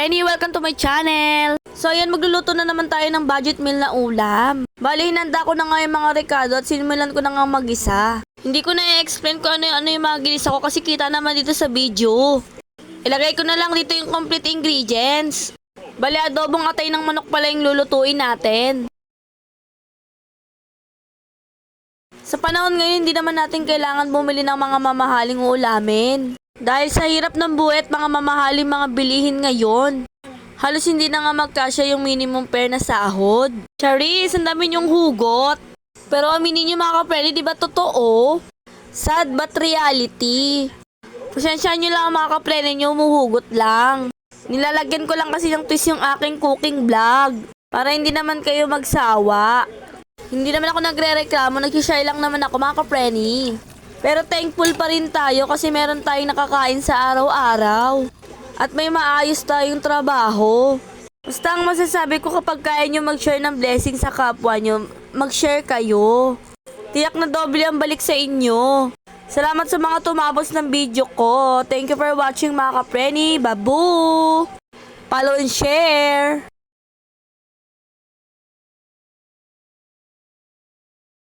Preni, welcome to my channel! So ayan, magluluto na naman tayo ng budget meal na ulam. Bali, hinanda ko na nga yung mga rekado at sinimulan ko na nga mag-isa. Hindi ko na i-explain kung ano yung mga ginisa ko kasi kita naman dito sa video. Ilagay ko na lang dito yung complete ingredients. Bali, adobong atay ng manok pala yung lulutuin natin. Sa panahon ngayon, hindi naman natin kailangan bumili ng mga mamahaling ulamin. Dahil sa hirap ng buhay at mga mamahaling mga bilihin ngayon, halos hindi na nga magkasya yung minimum fare na sahod. Charis, ang dami niyong hugot. Pero aminin niyo mga kapreli, di ba totoo? Sad but reality. Pasensyahan niyo lang mga kapreli niyo, umuhugot lang. Nilalagyan ko lang kasi ng twist yung aking cooking vlog. Para hindi naman kayo magsawa. Hindi naman ako nagre-reklamo, nag-share lang naman ako mga kapreni. Pero thankful pa rin tayo kasi meron tayong nakakain sa araw-araw. At may maayos tayong trabaho. Basta ang masasabi ko kapag kaya nyo mag-share ng blessing sa kapwa nyo, mag-share kayo. Tiyak na doble ang balik sa inyo. Salamat sa mga tumapos ng video ko. Thank you for watching mga kapreni. Babu! Follow and share!